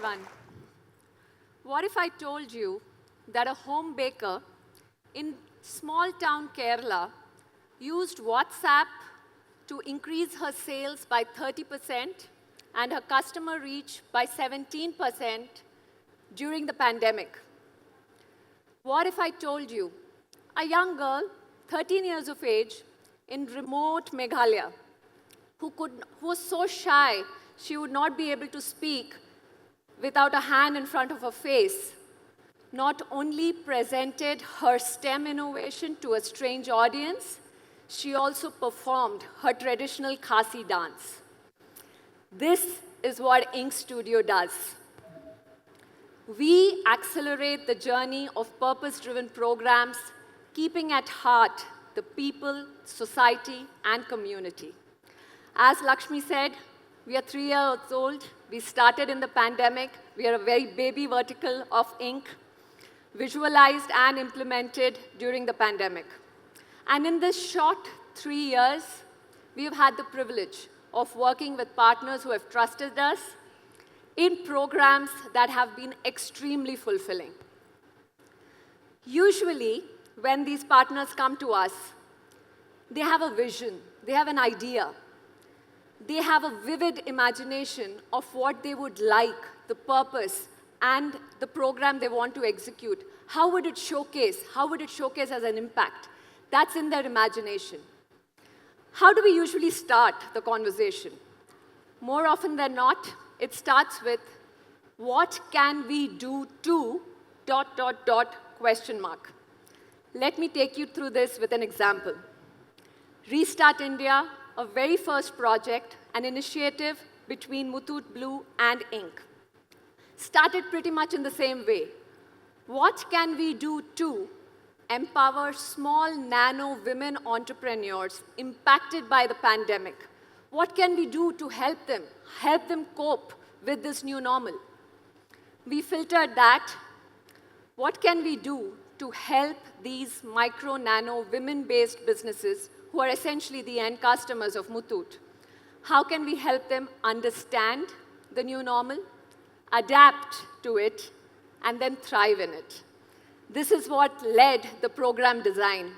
everyone. What if I told you that a home baker in small town Kerala used WhatsApp to increase her sales by 30% and her customer reach by 17% during the pandemic? What if I told you a young girl, 13 years of age, in remote Meghalaya, who was so shy she would not be able to speak without a hand in front of her face, not only presented her STEM innovation to a strange audience, she also performed her traditional Khasi dance. This is what Ink Studio does. We accelerate the journey of purpose-driven programs, keeping at heart the people, society, and community. As Lakshmi said, we are 3 years old. We started in the pandemic. We are a very baby vertical of Ink, visualized and implemented during the pandemic. And in this short 3 years, we have had the privilege of working with partners who have trusted us in programs that have been extremely fulfilling. Usually, when these partners come to us, they have a vision, they have an idea. They have a vivid imagination of what they would like, the purpose, and the program they want to execute. How would it showcase? How would it showcase as an impact? That's in their imagination. How do we usually start the conversation? More often than not, it starts with, what can we do to ... question mark. Let me take you through this with an example. Restart India, a very first project, an initiative between Muthoot Blue and Ink. Started pretty much in the same way. What can we do to empower small nano women entrepreneurs impacted by the pandemic? What can we do to help them cope with this new normal? We filtered that. What can we do to help these micro nano women-based businesses who are essentially the end customers of Muthoot? How can we help them understand the new normal, adapt to it, and then thrive in it? This is what led the program design.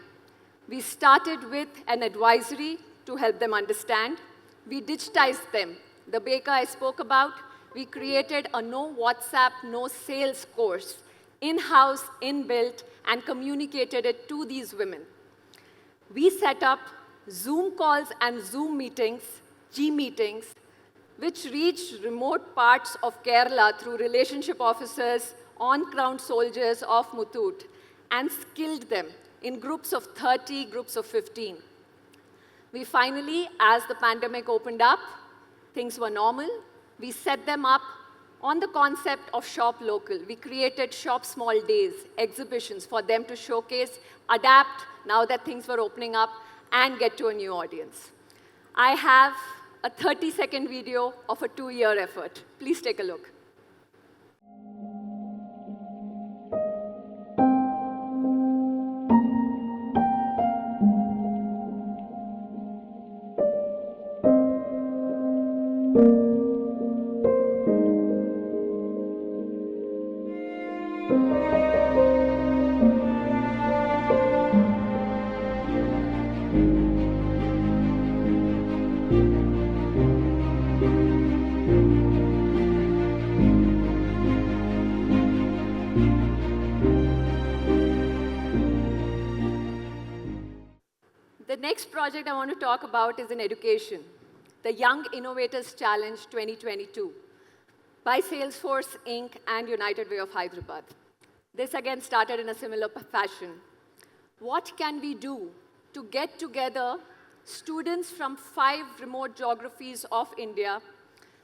We started with an advisory to help them understand. We digitized them. The baker I spoke about, we created a no WhatsApp, no sales course, in-house, inbuilt, and communicated it to these women. We set up Zoom calls and Zoom meetings, G-meetings, which reached remote parts of Kerala through relationship officers, on-ground soldiers of Muthoot, and skilled them in groups of 30, groups of 15. We finally, as the pandemic opened up, things were normal. We set them up on the concept of shop local. We created shop small days, exhibitions for them to showcase, adapt now that things were opening up, and get to a new audience. I have a 30-second video of a 2-year effort. Please take a look. The next project I want to talk about is in education, the Young Innovators Challenge 2022 by Salesforce, Inc. and United Way of Hyderabad. This again started in a similar fashion. What can we do to get together students from 5 remote geographies of India,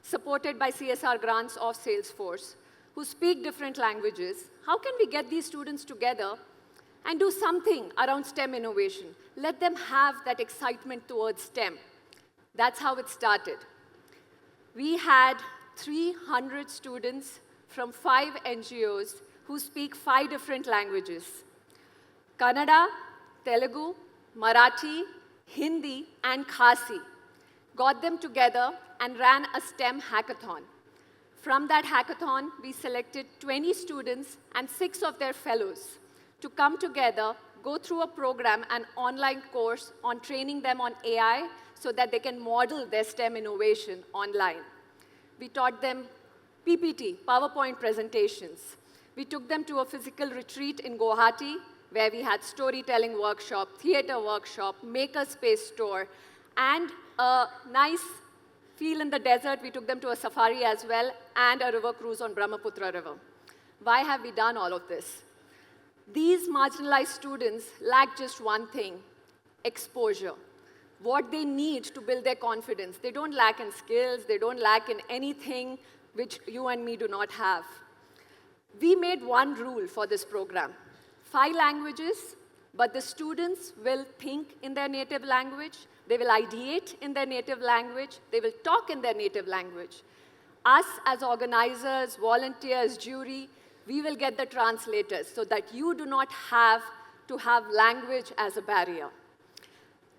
supported by CSR grants of Salesforce, who speak different languages? How can we get these students together and do something around STEM innovation? Let them have that excitement towards STEM. That's how it started. We had 300 students from 5 NGOs who speak 5 different languages: Kannada, Telugu, Marathi, Hindi, and Khasi. Got them together and ran a STEM hackathon. From that hackathon, we selected 20 students and 6 of their fellows to come together, go through a program, an online course on training them on AI so that they can model their STEM innovation online. We taught them PPT, PowerPoint presentations. We took them to a physical retreat in Guwahati, where we had storytelling workshop, theater workshop, makerspace tour, and a nice feel in the desert. We took them to a safari as well, and a river cruise on Brahmaputra River. Why have we done all of this? These marginalized students lack just one thing: exposure. What they need to build their confidence. They don't lack in skills, they don't lack in anything which you and me do not have. We made one rule for this program: 5 languages, but the students will think in their native language, they will ideate in their native language, they will talk in their native language. Us as organizers, volunteers, jury, we will get the translators so that you do not have to have language as a barrier.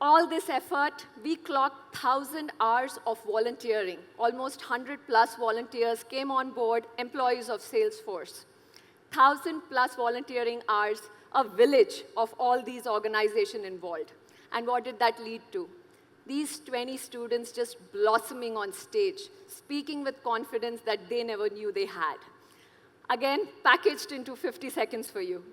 All this effort, we clocked 1,000 hours of volunteering. Almost 100+ volunteers came on board, employees of Salesforce. 1,000+ volunteering hours, a village of all these organizations involved. And what did that lead to? These 20 students just blossoming on stage, speaking with confidence that they never knew they had. Again, packaged into 50 seconds for you.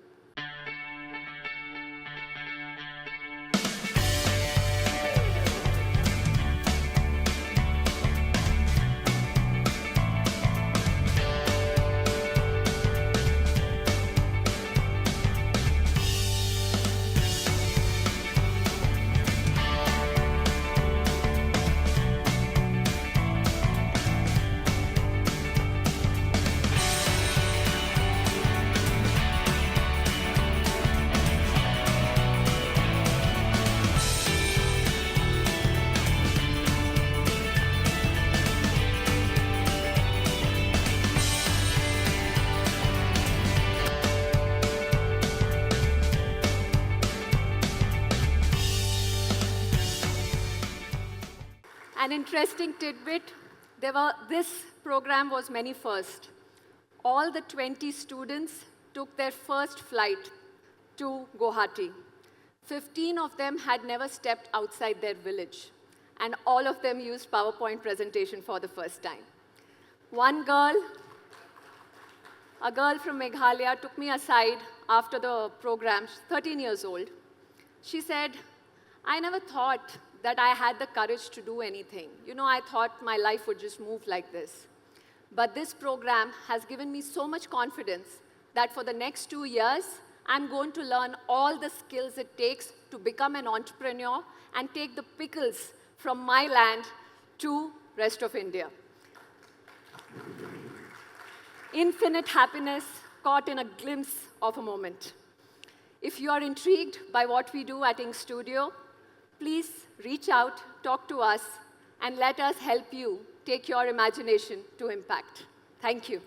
An interesting tidbit, this program was many first. All the 20 students took their first flight to Guwahati. 15 of them had never stepped outside their village, and all of them used PowerPoint presentation for the first time. One girl, a girl from Meghalaya, took me aside after the program, she's 13 years old. She said, I never thought that I had the courage to do anything. You know, I thought my life would just move like this. But this program has given me so much confidence that for the next 2 years, I'm going to learn all the skills it takes to become an entrepreneur and take the pickles from my land to rest of India. Infinite happiness caught in a glimpse of a moment. If you are intrigued by what we do at Ink Studio, please reach out, talk to us, and let us help you take your imagination to impact. Thank you.